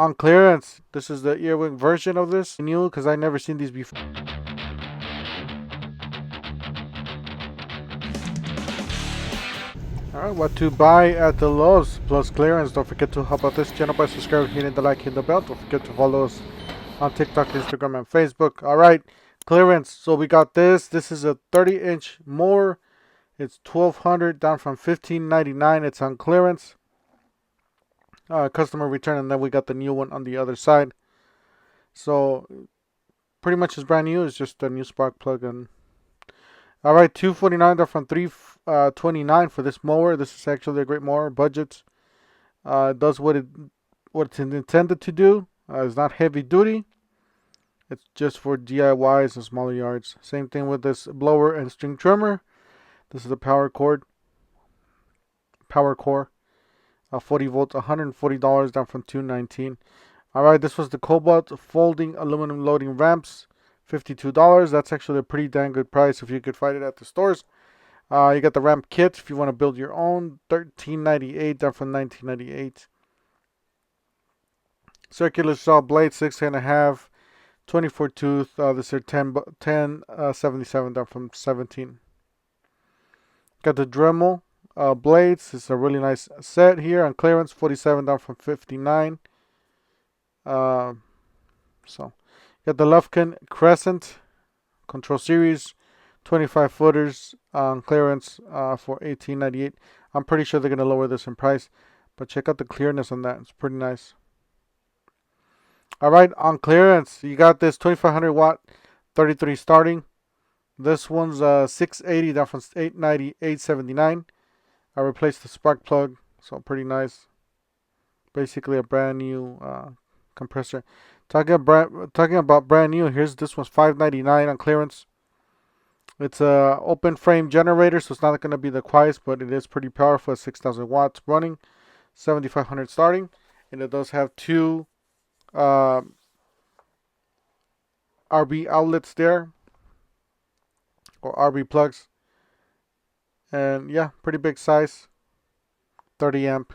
On clearance, this is the earwing version of this. New, because I never seen these before. Alright, what to buy at the Lowe's plus clearance. Don't forget to help out this channel by subscribing, hitting the like, hitting the bell. Don't forget to follow us on TikTok, Instagram, and Facebook. Alright, clearance. So we got this. This is a 30-inch mower. It's $1,200 down from $1,599. It's on clearance. Customer return, and then we got the new one on the other side. So pretty much it's brand new. It's just a new spark plug. And all right, $249 down from $329 for this mower. This is actually a great mower. Budget. It does what it's intended to do. It's not heavy duty. It's just for DIYs and smaller yards. Same thing with this blower and string trimmer. This is the power core. 40 volts, $140 down from $219. All right, this was the Cobalt folding aluminum loading ramps, $52. That's actually a pretty dang good price if you could find it at the stores. You got the ramp kit if you want to build your own, $13.98 down from $19.98. Circular saw blade, 6.5, 24 tooth. This is 10.77 down from 17. Got the Dremel blades. It's a really nice set here on clearance, 47 down from 59. So got the Lufkin Crescent Control Series, 25 footers on clearance for $18.98. I'm pretty sure they're gonna lower this in price, but check out the clearness on that. It's pretty nice. All right, on clearance, you got this 2500 watt, 33 starting. This one's $680 down from $890, $879. I replaced the spark plug, so pretty nice. Basically a brand new compressor. Talking about brand new, here's this one's $599 on clearance. It's a open frame generator, so it's not going to be the quietest, but it is pretty powerful. 6,000 watts running, 7,500 starting, and it does have two RB outlets there, or RB plugs. And yeah, pretty big size, 30 amp.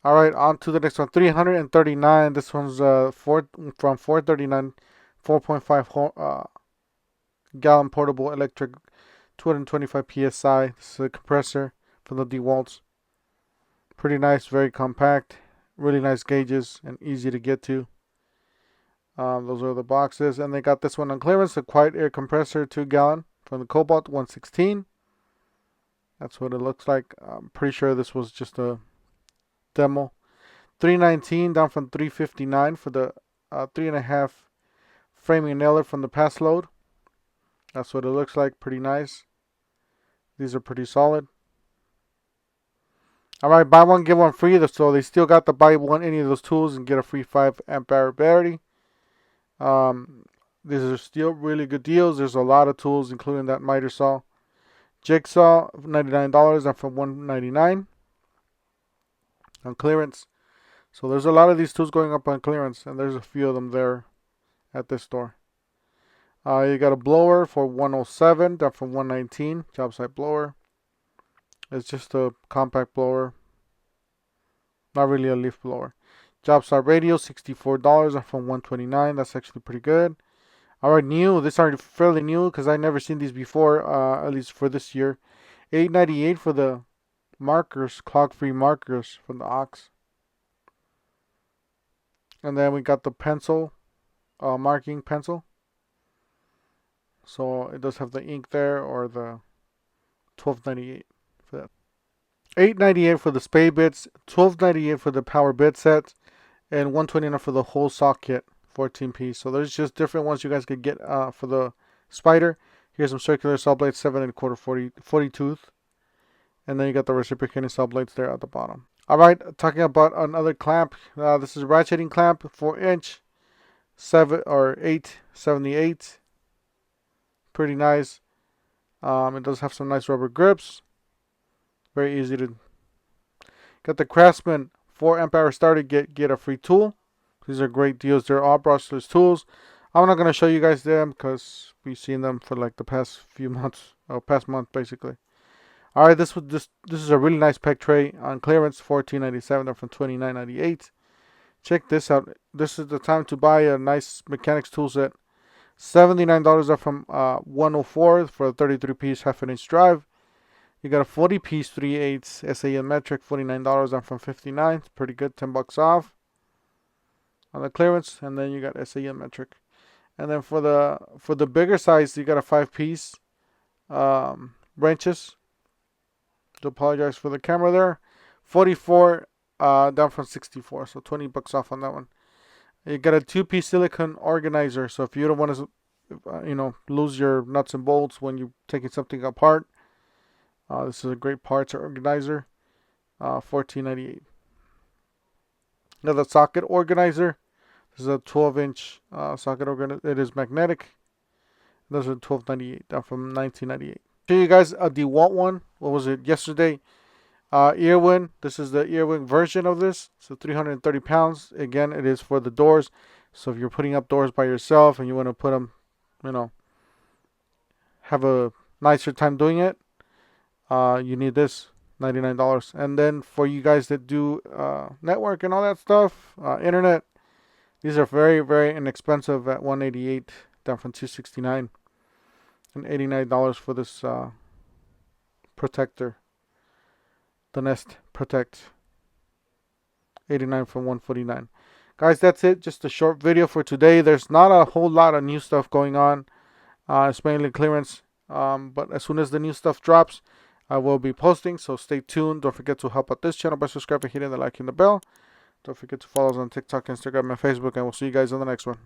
All right, on to the next one, 339. This one's from 439, 4.5 gallon portable electric, 225 psi. This is a compressor from the DeWalt's. Pretty nice, very compact, really nice gauges, and easy to get to. Those are the boxes, and they got this one on clearance, a quiet air compressor, 2 gallon from the Cobalt 116. That's what it looks like. I'm pretty sure this was just a demo. $319 down from $359 for the 3.5 framing nailer from the pass load. That's what it looks like. Pretty nice. These are pretty solid. All right, buy one get one free. So they still got the buy one any of those tools and get a free 5 amp hour battery. These are still really good deals. There's a lot of tools, including that miter saw. Jigsaw, $99 and from $199 on clearance. So there's a lot of these tools going up on clearance, and there's a few of them there at this store. You got a blower for $107 down from $119. Job site blower. It's just a compact blower, not really a leaf blower. Job site radio, $64 and from $129. That's actually pretty good. Alright, new. These are fairly new because I never seen these before, at least for this year. $8.98 for the markers, clog-free markers from the Ox. And then we got the pencil, marking pencil. So it does have the ink there, or the $12.98 for that. $8.98 for the spade bits, $12.98 for the power bit set, and $129 for the whole saw kit, 14 piece. So there's just different ones you guys could get for the spider. Here's some circular saw blades, 7.25 40 tooth, and then you got the reciprocating saw blades there at the bottom. All right, talking about another clamp. This is a ratcheting clamp, 4-inch, 878. Pretty nice. It does have some nice rubber grips. Very easy to. Got the Craftsman 4 amp hour starter. Get a free tool. These are great deals. They're all brushless tools. I'm not gonna show you guys them because we've seen them for like the past few months, or past month basically. All right, this is a really nice peg tray on clearance, $14.97 from $29.98. Check this out. This is the time to buy a nice mechanics tool set. $79 off from 104 for a 33-piece half-inch drive. You got a 40-piece 3/8 SAN metric, $49 off from 59. It's pretty good, $10 off on the clearance. And then you got SAN metric. And then for the bigger size, you got a 5-piece wrenches. To apologize for the camera there. 44 down from 64, so $20 off on that one. You got a 2-piece silicone organizer, so if you don't want to, lose your nuts and bolts when you're taking something apart, this is a great parts organizer. $14.98. Another socket organizer. This is a 12-inch socket organizer. It is magnetic. Those are $12.98, down from $19.98. Show you guys a DeWalt one. What was it yesterday? Earwin. This is the Earwin version of this. So 330 pounds. Again, it is for the doors. So if you're putting up doors by yourself and you want to put them, have a nicer time doing it, you need this. $99. And then for you guys that do network and all that stuff, internet, these are very, very inexpensive at $188, down from $269. And $89 for this protector. The Nest Protect. $89 from $149. Guys, that's it. Just a short video for today. There's not a whole lot of new stuff going on. It's mainly clearance. But as soon as the new stuff drops, I will be posting. So stay tuned. Don't forget to help out this channel by subscribing, hitting the like and the bell. Don't forget to follow us on TikTok, Instagram, and Facebook. And we'll see you guys on the next one.